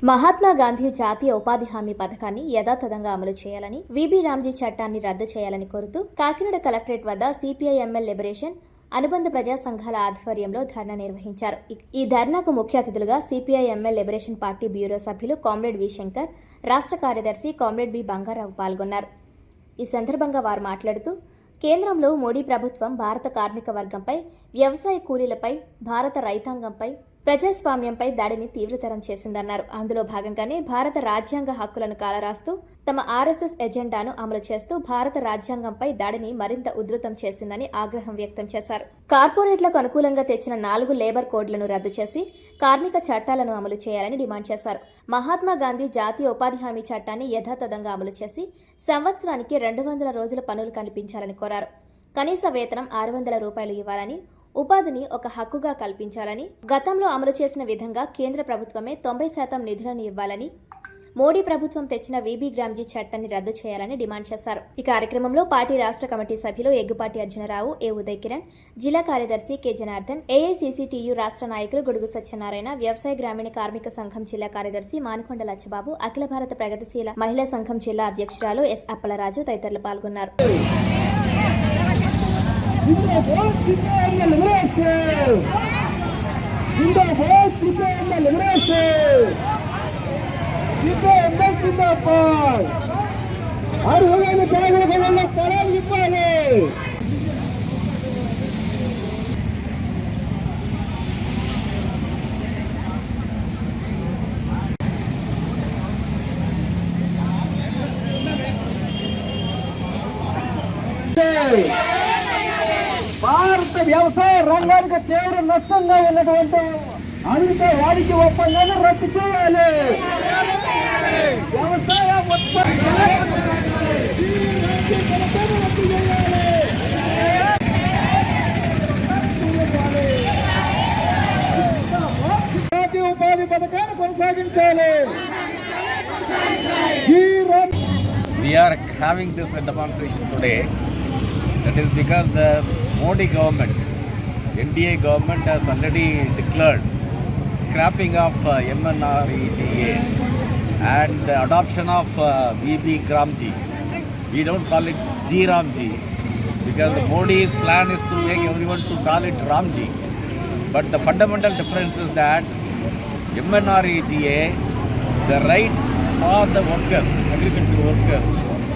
మహాత్మా గాంధీ జాతీయ ఉపాధి హామీ పథకాన్ని యథాతథంగా అమలు చేయాలని విబి రామ్జీ చట్టాన్ని రద్దు చేయాలని కోరుతూ కాకినాడ కలెక్టరేట్ వద్ద సిపిఐ-ఎంఎల్ లిబరేషన్ అనుబంధ ప్రజా సంఘాల ఆధ్వర్యంలో ధర్నా నిర్వహించారు. ఈ ధర్నాకు ముఖ్య అతిథులుగా సిపిఐ-ఎంఎల్ లిబరేషన్ పార్టీ బ్యూరో సభ్యులు కామ్రేడ్ వి శంకర్, రాష్ట్ర కార్యదర్శి కామ్రేడ్ బి బంగారావు పాల్గొన్నారు. ఈ సందర్భంగా వారు మాట్లాడుతూ, కేంద్రంలో మోడీ ప్రభుత్వం భారత కార్మిక వర్గంపై, వ్యవసాయ కూలీలపై, భారత రైతాంగంపై, ప్రజాస్వామ్యంపై దాడిని తీవ్రతరం చేసిందన్నారు. అందులో భాగంగానే భారత రాజ్యాంగ హక్కులను కాలరాస్తూ తమ ఆర్ఎస్ఎస్ ఎజెండాను అమలు చేస్తూ భారత రాజ్యాంగంపై దాడిని మరింత ఉధృతం చేసిందని ఆగ్రహం వ్యక్తం చేశారు. కార్పొరేట్లకు అనుకూలంగా తెచ్చిన 4 లేబర్ కోడ్లను రద్దు చేసి కార్మిక చట్టాలను అమలు చేయాలని డిమాండ్ చేశారు. మహాత్మా గాంధీ జాతీయ ఉపాధి హామీ చట్టాన్ని యథాతథంగా అమలు చేసి సంవత్సరానికి 200 రోజుల పనులు కల్పించాలని కోరారు. కనీస వేతనం 600 రూపాయలు ఇవ్వాలని, ఉపాధిని ఒక హక్కుగా కల్పించాలని, గతంలో అమలు చేసిన విధంగా కేంద్ర ప్రభుత్వమే 90% నిధులను ఇవ్వాలని, మోడీ ప్రభుత్వం తెచ్చిన విబి రామ్జీ చట్టాన్ని రద్దు చేయాలని డిమాండ్ చేశారు. ఈ కార్యక్రమంలో పార్టీ రాష్ట్ర కమిటీ సభ్యులు ఎగ్గుపాటి అర్జునరావు, ఏ ఉదయ్ కిరణ్, జిల్లా కార్యదర్శి కె జనార్దన్, ఏఐసిసిటియు రాష్ట్ర నాయకులు గొడుగు సత్యనారాయణ, వ్యవసాయ గ్రామీణ కార్మిక సంఘం జిల్లా కార్యదర్శి మానుకొండ లచ్చబాబు, అఖిల భారత ప్రగతిశీల మహిళా సంఘం జిల్లా అధ్యక్షురాలు ఎస్ అప్పలరాజు తదితరులు పాల్గొన్నారు. భారత వ్యవసాయ రంగానికి తీవ్ర నష్టంగా ఉన్నటువంటి అమెరికా వాణిజ్య ఒప్పందాన్ని రద్దు చేయాలి. వ్యవసాయ జాతీయ ఉపాధి పథకాన్ని కొనసాగించాలి. We are having this demonstration today. That is because the Modi government, NDA government, has already declared scrapping of MNREGA and the adoption of VB Ramji. We don't call it G Ramji because the Modi's plan is to make everyone to call it Ramji. But the fundamental difference is that MNREGA, the right for the workers, agricultural workers,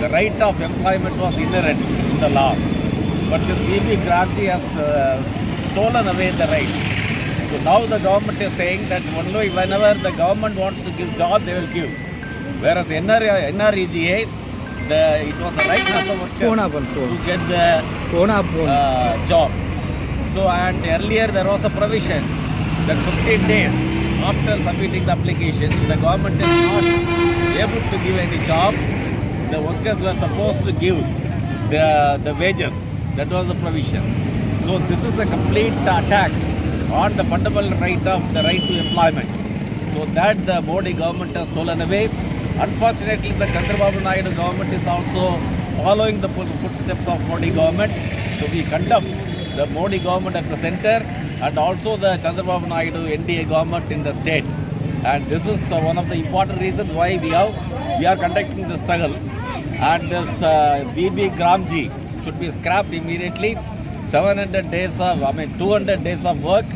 the right of employment was inherent in the law. But this VB Ramji has stolen away the right. So now the government is saying that only whenever the government wants to give job, they will give. Whereas NREGA, it was the right of the workers to get the job. So and earlier there was a provision that 15 days after submitting the application, if the government is not able to give any job, the workers were supposed to give the wages. That was the provision. So this is a complete attack on the fundamental right of the right to employment. So that the Modi government has stolen away. Unfortunately, the Chandrababu Naidu government is also following the footsteps of Modi government. So we condemn the Modi government at the center and also the Chandrababu Naidu NDA government in the state. And this is one of the important reasons why we are conducting the struggle. And this VB Ramji should be scrapped immediately. 200 days of work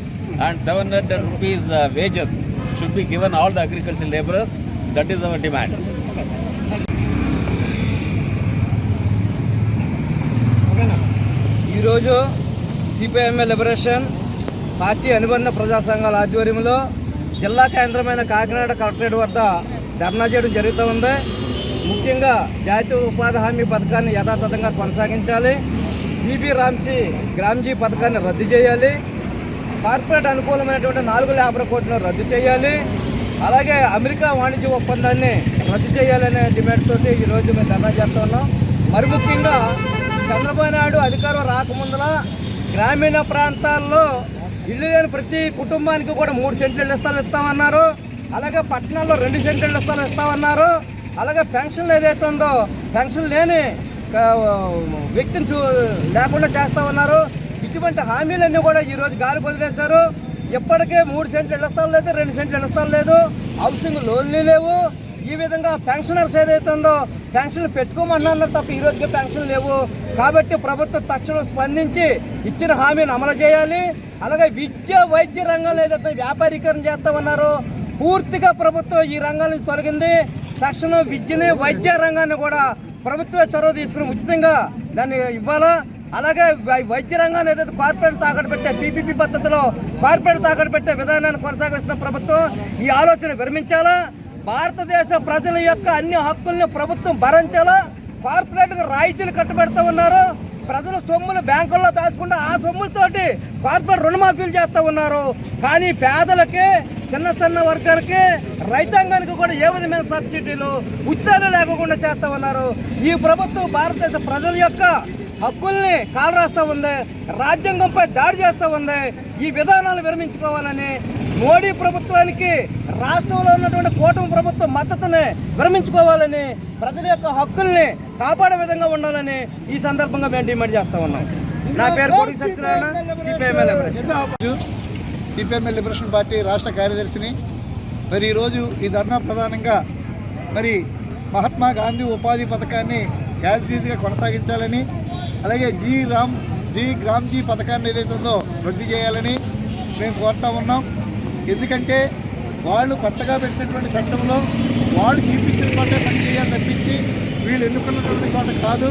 and 700 rupees wages should be given all the agricultural laborers. That is our demand. ఈరోజు CPI-ML liberation party అనుబంధ ప్రజా సంఘాల ఆధ్వర్యంలో జిల్లా కేంద్రమైన Kakinada collectorate వద్ద ధర్నా చేయడం జరుగుతూ ఉంది. ముఖ్యంగా జాతీయ ఉపాధి హామీ పథకాన్ని యథాతథంగా కొనసాగించాలి. విబి రామ్జీ పథకాన్ని రద్దు చేయాలి. కార్పొరేట్ అనుకూలమైనటువంటి 4 లేబర్ కోడ్లను రద్దు చేయాలి. అలాగే అమెరికా వాణిజ్య ఒప్పందాన్ని రద్దు చేయాలనే డిమాండ్ తోటి ఈరోజు మేము ధర్నా చేస్తూ ఉన్నాం. మరి ముఖ్యంగా చంద్రబాబు నాయుడు అధికారం రాకముందల గ్రామీణ ప్రాంతాల్లో ఇల్లు లేని ప్రతి కుటుంబానికి కూడా 3 సెంట్ల ఇళ్ల స్థలం ఇస్తామన్నారు. అలాగే పట్టణాల్లో 2 సెంట్ల ఇళ్ల స్థలం ఇస్తామన్నారు. అలాగే పెన్షన్లు ఏదైతే ఉందో పెన్షన్ లేని వ్యక్తిని లేకుండా చేస్తామన్నారు. ఇటువంటి హామీలన్నీ కూడా ఈరోజు గాలి వదిలేశారు. ఇప్పటికే 3 సెంట్లు ఇళ్ల స్థలం లేదు, 2 సెంట్లు ఇళ్ల స్థలం లేదు, హౌసింగ్ లోన్లు లేవు. ఈ విధంగా పెన్షనర్స్ ఏదైతే ఉందో పెన్షన్లు పెట్టుకోమన్నారు తప్ప ఈ రోజుకి పెన్షన్ లేవు. కాబట్టి ప్రభుత్వం తక్షణం స్పందించి ఇచ్చిన హామీని అమలు చేయాలి. అలాగే విద్య వైద్య రంగంలో ఏదైతే వ్యాపారీకరణ చేస్తామన్నారో పూర్తిగా ప్రభుత్వం ఈ రంగాన్ని తొలగింది. తక్షణం విద్యని వైద్య రంగాన్ని కూడా ప్రభుత్వ చొరవ తీసుకుని ఉచితంగా దాన్ని ఇవ్వాలా. అలాగే వైద్య రంగాన్ని ఏదైతే కార్పొరేట్ తాకట్టు పెట్టే పీపీపీ పద్ధతిలో కార్పొరేట్ తాకట్టు పెట్టే విధానాన్ని కొనసాగిస్తున్న ప్రభుత్వం ఈ ఆలోచన విరమించాలా. భారతదేశ ప్రజల యొక్క అన్ని హక్కుల్ని ప్రభుత్వం భరించాలా. కార్పొరేట్గా రాయితీలు కట్టబెడతా ఉన్నారు. ప్రజల సొమ్ములు బ్యాంకుల్లో దాచుకుంటే ఆ సొమ్ములతోటి కార్పొరేట్ రుణమాఫీలు చేస్తూ ఉన్నారు. కానీ పేదలకి, చిన్న వర్గాలకి, రైతాంగానికి కూడా ఏ విధమైన సబ్సిడీలు ఉచితాలు లేకుండా చేస్తూ ఉన్నారు. ఈ ప్రభుత్వం భారతదేశ ప్రజల యొక్క హక్కుల్ని కాలరాస్తూ ఉంది, రాజ్యాంగంపై దాడి చేస్తూ ఉంది. ఈ విధానాలు విరమించుకోవాలని మోడీ ప్రభుత్వానికి రాష్ట్రంలో ఉన్నటువంటి కూటమి ప్రభుత్వం మద్దతుని విరమించుకోవాలని, ప్రజల యొక్క హక్కుల్ని కాపాడే విధంగా ఉండాలని ఈ సందర్భంగా మేము డిమాండ్ చేస్తూ ఉన్నాం. నా పేరు కోడి సత్యనారాయణ, సిపిఎంఎల్ లిబరేషన్ పార్టీ రాష్ట్ర కార్యదర్శిని. మరి ఈరోజు ఈ ధర్నా ప్రధానంగా మరి మహాత్మా గాంధీ ఉపాధి పథకాన్ని యాజిటీగా కొనసాగించాలని, అలాగే గ్రామ్జీ పథకాన్ని ఏదైతే ఉందో రద్దు చేయాలని మేము కోరుతా ఉన్నాం. ఎందుకంటే వాళ్ళు కొత్తగా పెట్టినటువంటి చట్టంలో వాళ్ళు చూపించిన చోటే పని చేయాలి తప్పించి వీళ్ళు ఎన్నుకున్నటువంటి చోట కాదు.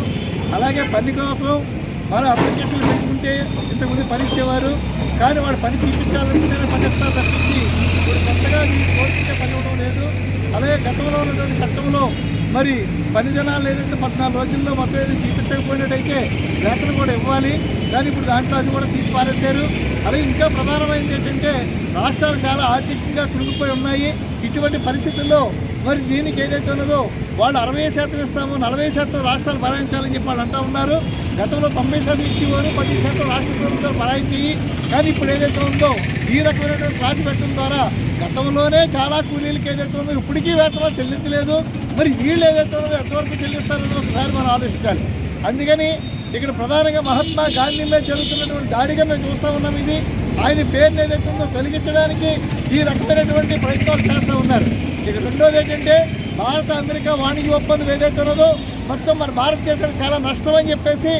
అలాగే పని కోసం వాళ్ళు అప్లికేషన్లు పెట్టుకుంటే ఇంతకుముందు పని ఇచ్చేవారు, కానీ వాళ్ళు పని చూపించాలంటేనే పని ఇస్తారు తప్పించి ఇప్పుడు కొత్తగా కోరుకుంటే పని ఇవ్వడం లేదు. అలాగే గతంలో ఉన్నటువంటి చట్టంలో మరి పని దినాలు ఏదైతే 14 రోజుల్లో మొత్తం ఏదైతే చూపించకపోయినట్టయితే వేతనం కూడా ఇవ్వాలి, కానీ ఇప్పుడు దాంట్లో అది కూడా తీసి పారేశారు. అలాగే ఇంకా ప్రధానమైనది ఏంటంటే రాష్ట్రాలు చాలా ఆర్థికంగా కృంగిపోయి ఉన్నాయి. ఇటువంటి పరిస్థితుల్లో మరి దీనికి ఏదైతే ఉన్నదో వాళ్ళు 60% ఇస్తాము, 40% రాష్ట్రాలు భరాయించాలని చెప్పి వాళ్ళు అంటూ ఉన్నారు. గతంలో 90% ఇచ్చేవారు, 10% రాష్ట్ర ప్రభుత్వాలు భరాయించాయి. కానీ ఇప్పుడు ఏదైతే ఉందో ఈ రకమైనటువంటి రాజు పెట్టడం ద్వారా గతంలోనే చాలా కూలీలకు ఏదైతే ఉందో ఇప్పటికీ వేతనాలు చెల్లించలేదు. మరి వీళ్ళు ఏదైతే ఉన్నదో ఎంతవరకు చెల్లిస్తారని ఒకసారి మనం ఆలోచించాలి. అందుకని ఇక్కడ ప్రధానంగా మహాత్మా గాంధీ మీద జరుగుతున్నటువంటి దాడిగా మేము చూస్తూ ఉన్నాం. ఇది ఆయన పేరుని ఏదైతే ఉందో తొలగించడానికి ఈ రకమైనటువంటి ప్రయత్నాలు చేస్తూ ఉన్నారు. ఇక రెండోది ఏంటంటే భారత అమెరికా వాణిజ్య ఒప్పందం ఏదైతే ఉన్నదో మొత్తం మన భారతదేశానికి చాలా నష్టం అని చెప్పేసి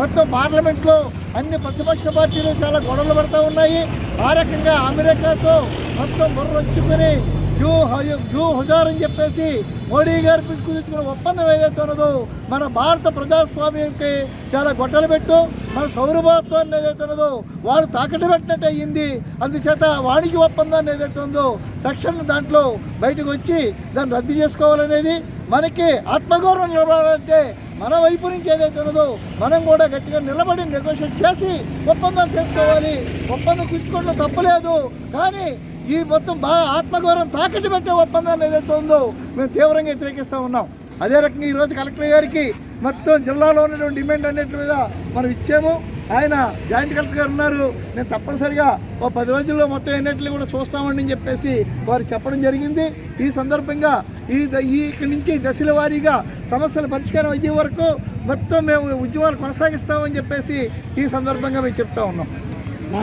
మొత్తం పార్లమెంట్లో అన్ని ప్రతిపక్ష పార్టీలు చాలా గొడవలు పడుతూ ఉన్నాయి. ఆ రకంగా అమెరికాతో మొత్తం బుర్రొచ్చుకొని జూ హుజార్ అని చెప్పేసి మోడీ గారు కుదుర్చుకున్న ఒప్పందం ఏదైతే ఉన్నదో మన భారత ప్రజాస్వామ్యానికి చాలా గొడ్డలు పెట్టు, మన సౌరభాత్వాన్ని ఏదైతే ఉన్నదో వాళ్ళు తాకట్టు పెట్టినట్టు అయ్యింది. అందుచేత వాణిజ్య ఒప్పందాన్ని ఏదైతే ఉందో తక్షణం దాంట్లో బయటకు వచ్చి దాన్ని రద్దు చేసుకోవాలనేది, మనకి ఆత్మగౌరవం నిలబడాలంటే మన వైపు నుంచి ఏదైతే ఉన్నదో మనం కూడా గట్టిగా నిలబడి నెగోషియేట్ చేసి ఒప్పందాలు చేసుకోవాలి. ఒప్పందం కుదుర్చుకోవడం తప్పలేదు, కానీ ఈ మొత్తం బాగా ఆత్మగౌరవం తాకట్టు పెట్టే ఒప్పందాన్ని ఏదైతే ఉందో మేము తీవ్రంగా వ్యతిరేకిస్తూ ఉన్నాం. అదే రకంగా ఈరోజు కలెక్టర్ గారికి మొత్తం జిల్లాలో ఉన్నటువంటి డిమాండ్ అన్నిటి మీద మనం ఇచ్చాము. ఆయన జాయింట్ కలెక్టర్ గారు ఉన్నారు, నేను తప్పనిసరిగా 10 రోజుల్లో మొత్తం ఎన్నిటిని కూడా చూస్తామని చెప్పేసి వారు చెప్పడం జరిగింది. ఈ సందర్భంగా ఇక్కడి నుంచి దశల వారీగా సమస్యల పరిష్కారం అయ్యే వరకు మొత్తం మేము ఉద్యమాలు కొనసాగిస్తామని చెప్పేసి ఈ సందర్భంగా మేము చెప్తా ఉన్నాం.